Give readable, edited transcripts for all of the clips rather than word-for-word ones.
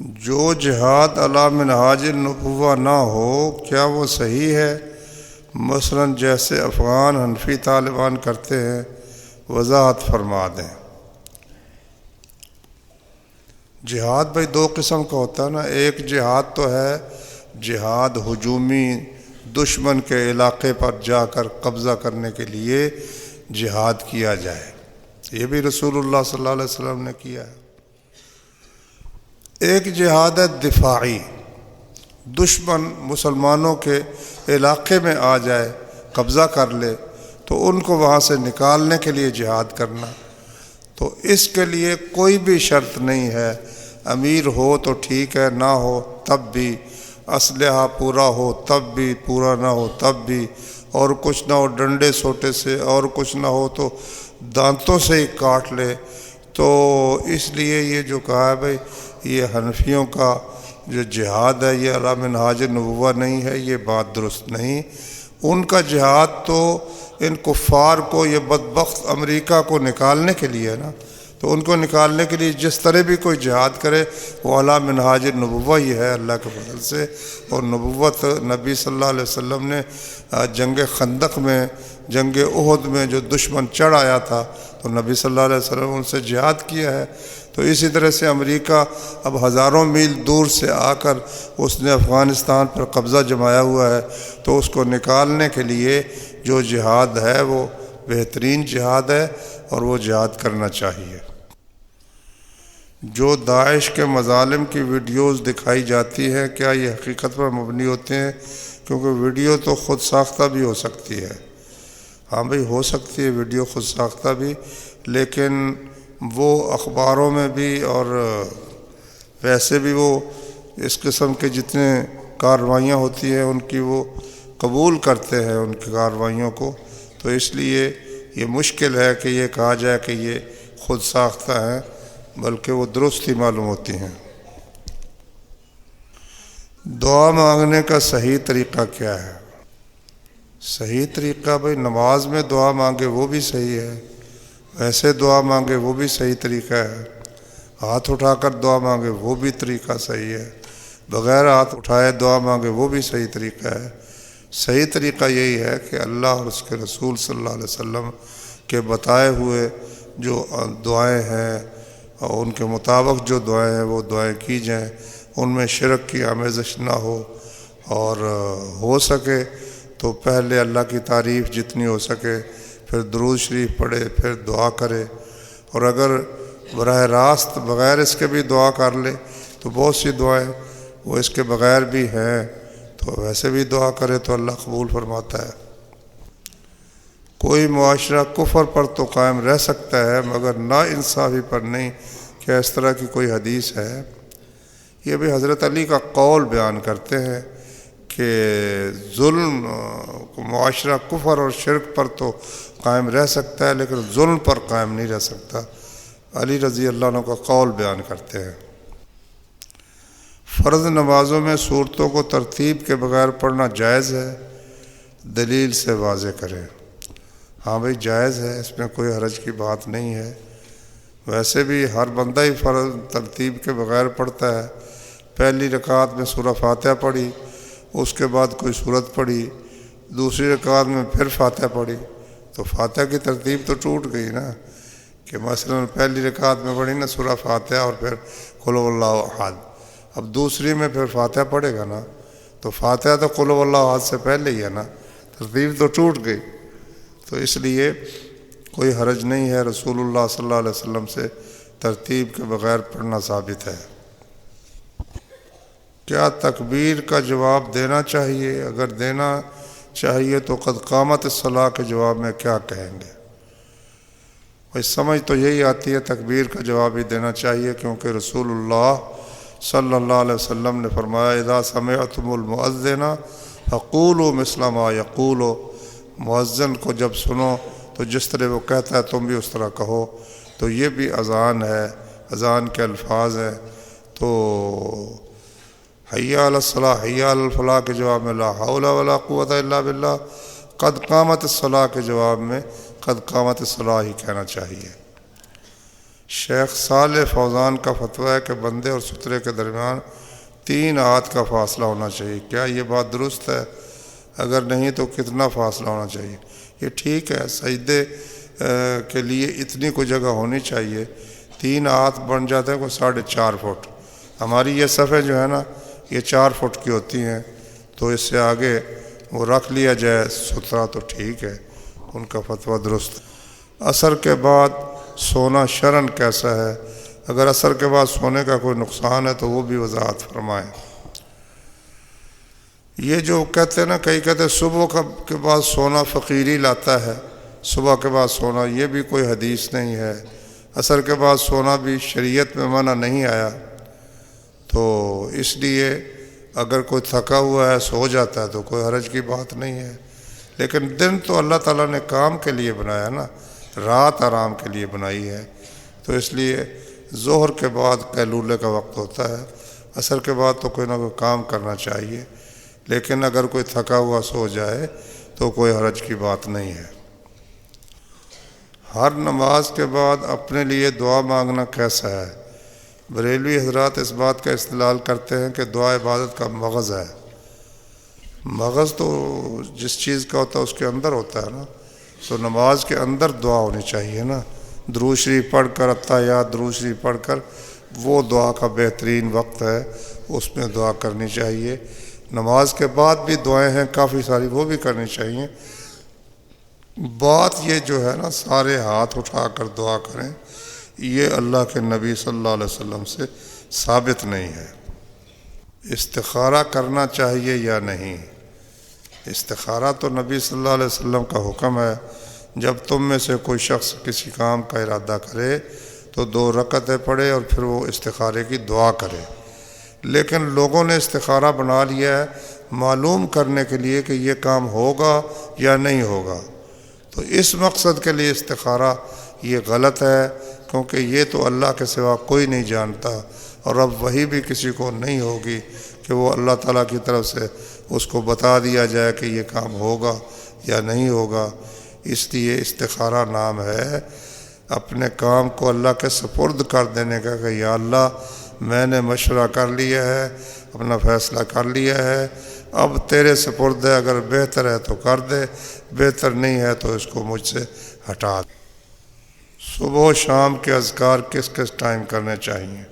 جو جہاد علی منہاج النبوہ نہ ہو کیا وہ صحیح ہے؟ مثلا جیسے افغان حنفی طالبان کرتے ہیں، وضاحت فرما دیں۔ جہاد بھائی دو قسم کا ہوتا ہے نا، ایک جہاد تو ہے جہاد ہجومی، دشمن کے علاقے پر جا کر قبضہ کرنے کے لیے جہاد کیا جائے، یہ بھی رسول اللہ صلی اللہ علیہ وسلم نے کیا ہے۔ ایک جہاد ہے دفاعی، دشمن مسلمانوں کے علاقے میں آ جائے، قبضہ کر لے تو ان کو وہاں سے نکالنے کے لیے جہاد کرنا۔ تو اس کے لیے کوئی بھی شرط نہیں ہے، امیر ہو تو ٹھیک ہے، نہ ہو تب بھی، اسلحہ پورا ہو تب بھی، پورا نہ ہو تب بھی، اور کچھ نہ ہو ڈنڈے سوٹے سے، اور کچھ نہ ہو تو دانتوں سے ہی کاٹ لے۔ تو اس لیے یہ جو کہا ہے بھائی یہ حنفیوں کا جو جہاد ہے یہ علی منہاج النبوہ نہیں ہے، یہ بات درست نہیں۔ ان کا جہاد تو ان کفار کو، یہ بدبخت امریکہ کو نکالنے کے لیے ہے نا، تو ان کو نکالنے کے لیے جس طرح بھی کوئی جہاد کرے وہ علی منہاج النبوہ ہی ہے اللہ کے فضل سے۔ اور نبوت نبی صلی اللہ علیہ وسلم نے جنگ خندق میں، جنگ احد میں جو دشمن چڑھ آیا تھا تو نبی صلی اللہ علیہ وسلم ان سے جہاد کیا ہے۔ تو اسی طرح سے امریکہ اب ہزاروں میل دور سے آ کر اس نے افغانستان پر قبضہ جمایا ہوا ہے، تو اس کو نکالنے کے لیے جو جہاد ہے وہ بہترین جہاد ہے اور وہ جہاد کرنا چاہیے۔ جو داعش کے مظالم کی ویڈیوز دکھائی جاتی ہے کیا یہ حقیقت پر مبنی ہوتے ہیں؟ کیونکہ ویڈیو تو خود ساختہ بھی ہو سکتی ہے۔ ہاں بھئی ہو سکتی ہے ویڈیو خود ساختہ بھی، لیکن وہ اخباروں میں بھی اور ویسے بھی وہ اس قسم کے جتنے کارروائیاں ہوتی ہیں ان کی وہ قبول کرتے ہیں ان کی کارروائیوں کو، تو اس لیے یہ مشکل ہے کہ یہ کہا جائے کہ یہ خود ساختہ ہیں، بلکہ وہ درست ہی معلوم ہوتی ہیں۔ دعا مانگنے کا صحیح طریقہ کیا ہے؟ صحیح طریقہ بھائی نماز میں دعا مانگے وہ بھی صحیح ہے، ویسے دعا مانگے وہ بھی صحیح طریقہ ہے، ہاتھ اٹھا کر دعا مانگے وہ بھی طریقہ صحیح ہے، بغیر ہاتھ اٹھائے دعا مانگے وہ بھی صحیح طریقہ ہے۔ صحیح طریقہ یہی ہے کہ اللہ اور اس کے رسول صلی اللہ علیہ وسلم کے بتائے ہوئے جو دعائیں ہیں اور ان کے مطابق جو دعائیں ہیں وہ دعائیں کی جائیں، ان میں شرک کی آمیزش نہ ہو، اور ہو سکے تو پہلے اللہ کی تعریف جتنی ہو سکے، پھر درود شریف پڑھے، پھر دعا کرے، اور اگر براہ راست بغیر اس کے بھی دعا کر لے تو بہت سی دعائیں وہ اس کے بغیر بھی ہیں، تو ویسے بھی دعا کرے تو اللہ قبول فرماتا ہے۔ کوئی معاشرہ کفر پر تو قائم رہ سکتا ہے مگر نا انصافی پر نہیں، کیا اس طرح کی کوئی حدیث ہے؟ یہ بھی حضرت علی کا قول بیان کرتے ہیں کہ ظلم معاشرہ کفر اور شرک پر تو قائم رہ سکتا ہے لیکن ظلم پر قائم نہیں رہ سکتا، علی رضی اللہ عنہ کا قول بیان کرتے ہیں۔ فرض نمازوں میں صورتوں کو ترتیب کے بغیر پڑھنا جائز ہے؟ دلیل سے واضح کریں۔ ہاں بھئی جائز ہے، اس میں کوئی حرج کی بات نہیں ہے، ویسے بھی ہر بندہ ہی فرض ترتیب کے بغیر پڑھتا ہے۔ پہلی رکعت میں سورہ فاتحہ پڑھی، اس کے بعد کوئی سورت پڑھی، دوسری رکعت میں پھر فاتحہ پڑھی، تو فاتحہ کی ترتیب تو ٹوٹ گئی نا، کہ مثلا پہلی رکعت میں پڑھی نا سورہ فاتحہ اور پھر قل هو اللہ احد، اب دوسری میں پھر فاتحہ پڑھے گا نا، تو فاتحہ تو قل هو اللہ احد سے پہلے ہی ہے نا، ترتیب تو ٹوٹ گئی۔ تو اس لیے کوئی حرج نہیں ہے، رسول اللہ صلی اللہ علیہ وسلم سے ترتیب کے بغیر پڑھنا ثابت ہے۔ کیا تکبیر کا جواب دینا چاہیے؟ اگر دینا چاہیے تو قد قامت الصلاۃ کے جواب میں کیا کہیں گے؟ بھائی سمجھ تو یہی آتی ہے تکبیر کا جواب ہی دینا چاہیے، کیونکہ رسول اللہ صلی اللہ علیہ وسلم نے فرمایا اذا سمعتم المؤذن فقولوا مثل ما یقول، مؤذن کو جب سنو تو جس طرح وہ کہتا ہے تم بھی اس طرح کہو، تو یہ بھی اذان ہے، اذان کے الفاظ ہیں۔ تو حی علی الصلاۃ حی علی الفلاح کے جواب میں لا حول ولا قوۃ الا باللہ، قد قامت الصلاۃ کے جواب میں قد قامت الصلاۃ ہی کہنا چاہیے۔ شیخ صالح فوزان کا فتویٰ ہے کہ بندے اور سترے کے درمیان 3 ہاتھ کا فاصلہ ہونا چاہیے، کیا یہ بات درست ہے؟ اگر نہیں تو کتنا فاصلہ ہونا چاہیے؟ یہ ٹھیک ہے، سجدے کے لیے اتنی کوئی جگہ ہونی چاہیے، 3 ہاتھ بن جاتے ہیں کوئی 4.5 فٹ۔ ہماری یہ صفیں جو ہے نا یہ 4 فٹ کی ہوتی ہیں، تو اس سے آگے وہ رکھ لیا جائے سترا تو ٹھیک ہے، ان کا فتویٰ درست ہے۔ عصر کے بعد سونا شرعاً کیسا ہے؟ اگر عصر کے بعد سونے کا کوئی نقصان ہے تو وہ بھی وضاحت فرمائیں۔ یہ جو کہتے ہیں نا، کئی کہتے ہیں صبح کے بعد سونا فقیری لاتا ہے، صبح کے بعد سونا، یہ بھی کوئی حدیث نہیں ہے۔ عصر کے بعد سونا بھی شریعت میں منع نہیں آیا، تو اس لیے اگر کوئی تھکا ہوا ہے سو جاتا ہے تو کوئی حرج کی بات نہیں ہے۔ لیکن دن تو اللہ تعالیٰ نے کام کے لیے بنایا نا، رات آرام کے لیے بنائی ہے، تو اس لیے ظہر کے بعد قیلولے کا وقت ہوتا ہے، عصر کے بعد تو کوئی نہ کوئی کام کرنا چاہیے، لیکن اگر کوئی تھکا ہوا سو جائے تو کوئی حرج کی بات نہیں ہے۔ ہر نماز کے بعد اپنے لیے دعا مانگنا کیسا ہے؟ بریلوی حضرات اس بات کا استدلال کرتے ہیں کہ دعا عبادت کا مغز ہے۔ مغز تو جس چیز کا ہوتا ہے اس کے اندر ہوتا ہے نا، تو نماز کے اندر دعا ہونی چاہیے نا، درود شریف پڑھ کر، اتحیات درود شریف پڑھ کر، وہ دعا کا بہترین وقت ہے، اس میں دعا کرنی چاہیے۔ نماز کے بعد بھی دعائیں ہیں کافی ساری، وہ بھی کرنی چاہیے۔ بات یہ جو ہے نا سارے ہاتھ اٹھا کر دعا کریں، یہ اللہ کے نبی صلی اللہ علیہ وسلم سے ثابت نہیں ہے۔ استخارہ کرنا چاہیے یا نہیں؟ استخارہ تو نبی صلی اللہ علیہ وسلم کا حکم ہے، جب تم میں سے کوئی شخص کسی کام کا ارادہ کرے تو 2 رکعتیں پڑھے اور پھر وہ استخارے کی دعا کرے۔ لیکن لوگوں نے استخارہ بنا لیا ہے معلوم کرنے کے لیے کہ یہ کام ہوگا یا نہیں ہوگا، تو اس مقصد کے لیے استخارہ یہ غلط ہے، کیونکہ یہ تو اللہ کے سوا کوئی نہیں جانتا، اور اب وہی بھی کسی کو نہیں ہوگی کہ وہ اللہ تعالیٰ کی طرف سے اس کو بتا دیا جائے کہ یہ کام ہوگا یا نہیں ہوگا۔ اس لیے استخارہ نام ہے اپنے کام کو اللہ کے سپرد کر دینے کا، کہ یا اللہ میں نے مشورہ کر لیا ہے، اپنا فیصلہ کر لیا ہے، اب تیرے سپرد ہے، اگر بہتر ہے تو کر دے، بہتر نہیں ہے تو اس کو مجھ سے ہٹا دے۔ صبح و شام کے اذکار کس کس ٹائم کرنے چاہیے؟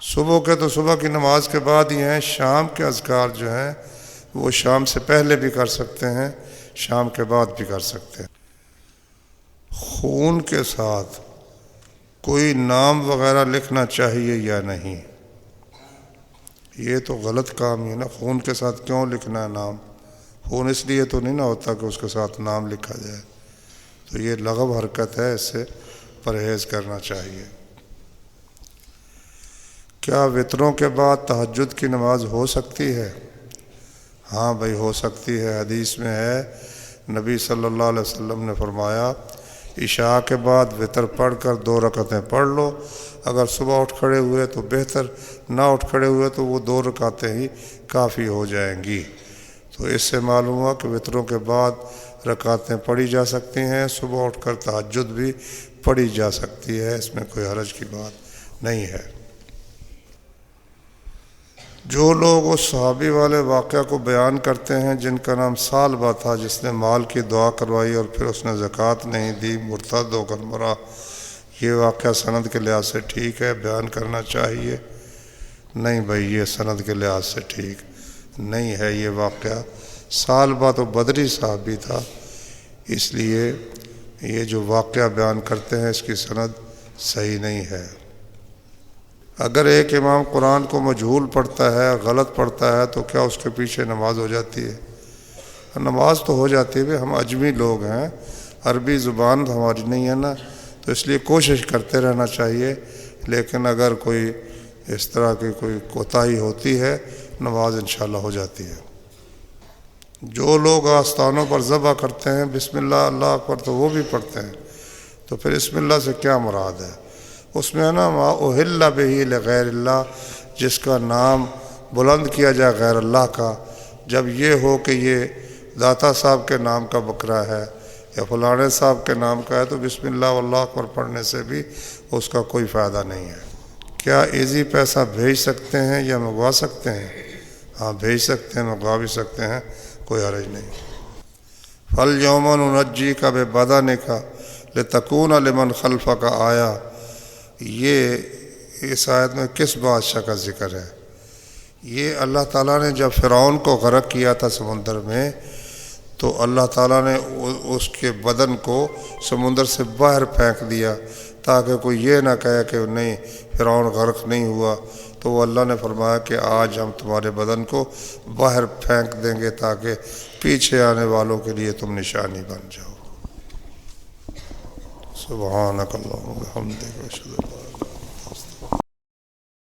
صبح کے تو صبح کی نماز کے بعد ہی ہیں، شام کے اذکار جو ہیں وہ شام سے پہلے بھی کر سکتے ہیں، شام کے بعد بھی کر سکتے ہیں۔ خون کے ساتھ کوئی نام وغیرہ لکھنا چاہیے یا نہیں؟ یہ تو غلط کام ہی ہے نا، خون کے ساتھ کیوں لکھنا ہے نام؟ خون اس لیے تو نہیں نہ ہوتا کہ اس کے ساتھ نام لکھا جائے، تو یہ لغو حرکت ہے، اس سے پرہیز کرنا چاہیے۔ کیا وطروں کے بعد تہجد کی نماز ہو سکتی ہے؟ ہاں بھائی ہو سکتی ہے، حدیث میں ہے نبی صلی اللہ علیہ وسلم نے فرمایا عشاء کے بعد وطر پڑھ کر 2 رکعتیں پڑھ لو، اگر صبح اٹھ کھڑے ہوئے تو بہتر، نہ اٹھ کھڑے ہوئے تو وہ 2 رکعتیں ہی کافی ہو جائیں گی۔ تو اس سے معلوم ہوا کہ وطروں کے بعد رکعتیں پڑھی جا سکتی ہیں، صبح اٹھ کر تہجد بھی پڑھی جا سکتی ہے، اس میں کوئی حرج کی بات نہیں ہے۔ جو لوگ اس صحابی والے واقعہ کو بیان کرتے ہیں جن کا نام ثعلبہ تھا، جس نے مال کی دعا کروائی اور پھر اس نے زکوٰۃ نہیں دی، مرتد ہو کر مرا، یہ واقعہ سند کے لحاظ سے ٹھیک ہے، بیان کرنا چاہیے؟ نہیں بھائی، یہ سند کے لحاظ سے ٹھیک نہیں ہے یہ واقعہ۔ ثعلبہ تو بدری صحابی تھا، اس لیے یہ جو واقعہ بیان کرتے ہیں اس کی سند صحیح نہیں ہے۔ اگر ایک امام قرآن کو مجہول پڑھتا ہے، غلط پڑھتا ہے، تو کیا اس کے پیچھے نماز ہو جاتی ہے؟ نماز تو ہو جاتی ہے، ہم اجمی لوگ ہیں، عربی زبان ہماری نہیں ہے نا، تو اس لیے کوشش کرتے رہنا چاہیے، لیکن اگر کوئی اس طرح کی کوئی کوتاہی ہوتی ہے نماز انشاءاللہ ہو جاتی ہے۔ جو لوگ آستانوں پر ذبح کرتے ہیں بسم اللہ اللہ اکبر تو وہ بھی پڑھتے ہیں، تو پھر بسم اللہ سے کیا مراد ہے؟ اس میں ہے نا ما احل بہ لغیر اللہ، جس کا نام بلند کیا جائے غیر اللہ کا، جب یہ ہو کہ یہ داتا صاحب کے نام کا بکرا ہے یا فلانے صاحب کے نام کا ہے تو بسم اللہ واللہ اکبر پڑھنے سے بھی اس کا کوئی فائدہ نہیں ہے۔ کیا ایزی پیسہ بھیج سکتے ہیں یا منگوا سکتے ہیں؟ ہاں بھیج سکتے ہیں، منگوا بھی سکتے ہیں، کوئی حرج نہیں۔ فَالْيَوْمَ نُنَجِّيكَ بِبَدَنِكَ لِتَكُونَ لِمَنْ خَلْفَكَ آیَةً، یہ اس آیت میں کس بادشاہ کا ذکر ہے؟ یہ اللہ تعالیٰ نے جب فرعون کو غرق کیا تھا سمندر میں، تو اللہ تعالیٰ نے اس کے بدن کو سمندر سے باہر پھینک دیا تاکہ کوئی یہ نہ کہے کہ نہیں فرعون غرق نہیں ہوا، تو وہ اللہ نے فرمایا کہ آج ہم تمہارے بدن کو باہر پھینک دیں گے تاکہ پیچھے آنے والوں کے لیے تم نشانی بن جاؤ۔ سبحانک اللہم و بحمدک، اشہد ان لا الہ الا انت